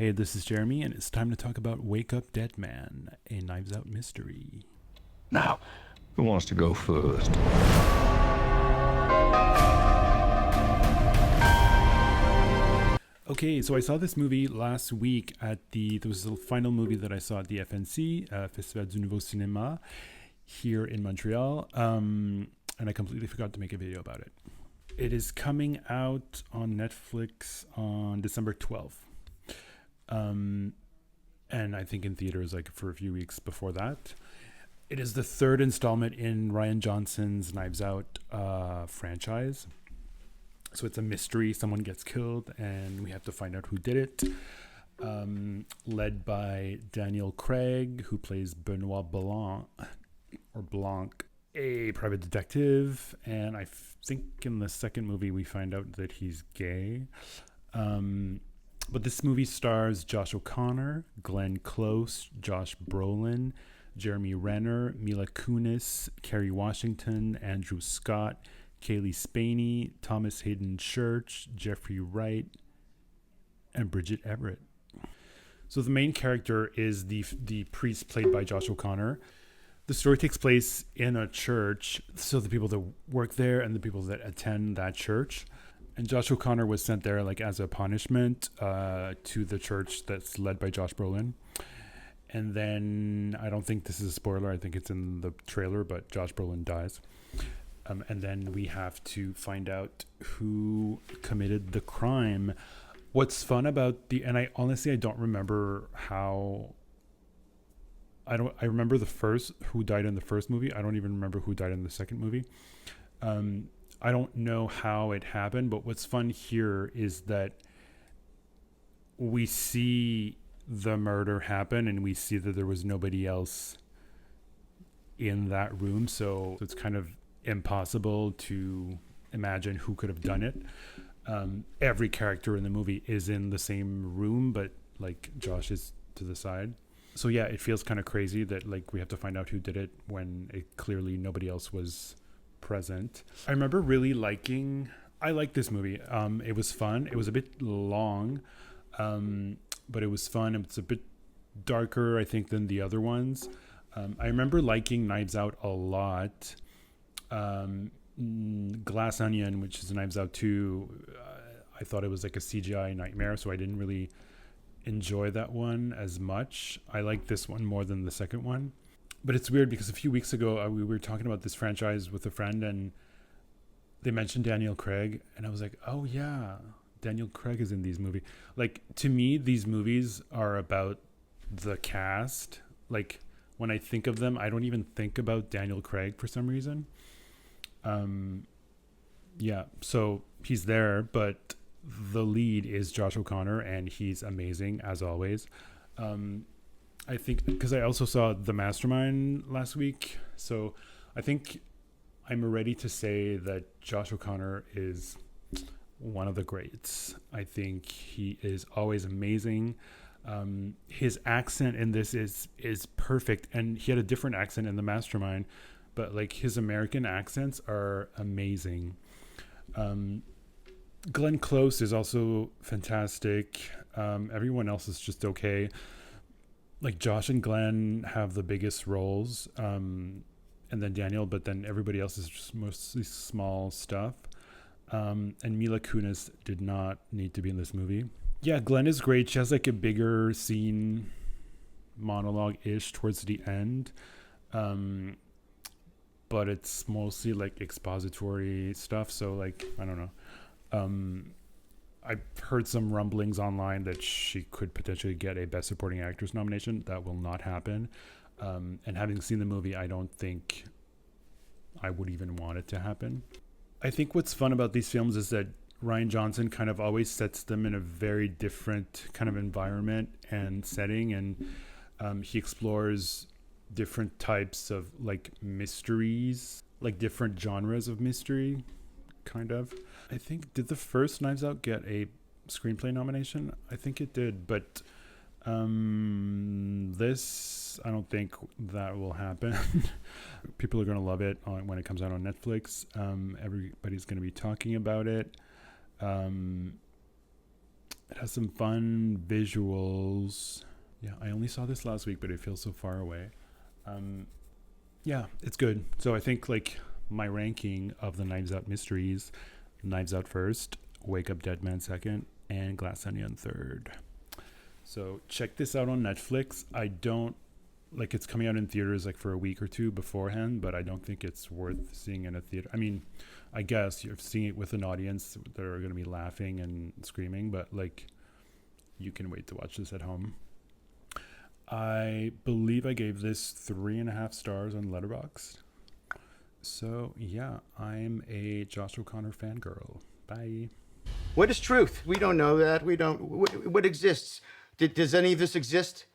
Hey, this is Jeremy, and it's time to talk about Wake Up Dead Man, a Knives Out mystery. Now, who wants to go first? Okay, so I saw this movie last week there was the final movie that I saw at the FNC, Festival du Nouveau Cinéma, here in Montreal, and I completely forgot to make a video about it. It is coming out on Netflix on December 12th. And I think in theaters like for a few weeks before that. It is the third installment in Rian Johnson's Knives Out franchise. So it's a mystery. Someone gets killed, and we have to find out who did it. Led by Daniel Craig, who plays Benoit Blanc, a private detective. And I think in the second movie we find out that he's gay. But this movie stars Josh O'Connor, Glenn Close, Josh Brolin, Jeremy Renner, Mila Kunis, Kerry Washington, Andrew Scott, Kaylee Spaney, Thomas Hayden Church, Jeffrey Wright, and Bridget Everett. So the main character is the priest played by Josh O'Connor. The story takes place in a church, so the people that work there and the people that attend that church. And Josh O'Connor was sent there like as a punishment to the church that's led by Josh Brolin. And then, I don't think this is a spoiler, I think it's in the trailer, but Josh Brolin dies. And then we have to find out who committed the crime. What's fun about and I honestly, I don't remember how, I remember who died in the first movie. I don't even remember who died in the second movie. I don't know how it happened, but what's fun here is that we see the murder happen and we see that there was nobody else in that room. So it's kind of impossible to imagine who could have done it. Every character in the movie is in the same room, but like Josh is to the side. So yeah, it feels kind of crazy that like we have to find out who did it when clearly nobody else was present. I remember really I liked this movie. It was fun. It was a bit long, but it was fun. It's a bit darker, I think, than the other ones. I remember liking Knives Out a lot. Glass Onion, which is Knives Out 2, I thought it was like a CGI nightmare, so I didn't really enjoy that one as much. I liked this one more than the second one. But it's weird because a few weeks ago we were talking about this franchise with a friend and they mentioned Daniel Craig and I was like, oh yeah, Daniel Craig is in these movies. Like, to me, these movies are about the cast. Like, when I think of them, I don't even think about Daniel Craig for some reason. Yeah, so he's there, but the lead is Josh O'Connor and he's amazing as always. I think because I also saw The Mastermind last week. So I think I'm ready to say that Josh O'Connor is one of the greats. I think he is always amazing. His accent in this is perfect. And he had a different accent in The Mastermind, but like his American accents are amazing. Glenn Close is also fantastic. Everyone else is just okay. Like Josh and Glenn have the biggest roles, and then Daniel, but then everybody else is just mostly small stuff. And Mila Kunis did not need to be in this movie. Yeah, Glenn is great. She has like a bigger scene, monologue-ish towards the end, but it's mostly like expository stuff. So like, I don't know. I've heard some rumblings online that she could potentially get a Best Supporting Actress nomination. That will not happen. And having seen the movie, I don't think I would even want it to happen. I think what's fun about these films is that Rian Johnson kind of always sets them in a very different kind of environment and setting. And he explores different types of like mysteries, like different genres of mystery, kind of. I think, did the first Knives Out get a screenplay nomination? I think it did, but this, I don't think that will happen. People are going to love it when it comes out on Netflix. Everybody's going to be talking about it. It has some fun visuals. Yeah, I only saw this last week, but it feels so far away. Yeah, it's good. So I think like my ranking of the Knives Out mysteries: Knives Out first, Wake Up Dead Man second, and Glass Onion third. So check this out on Netflix. I don't like it's coming out in theaters like for a week or two beforehand, but I don't think it's worth seeing in a theater. I mean, I guess you're seeing it with an audience that are going to be laughing and screaming, but like you can wait to watch this at home. I believe I gave this 3.5 stars on Letterboxd. So yeah, I'm a Josh O'Connor fangirl. Bye. What is truth? We don't know that. We don't. What exists? Does any of this exist?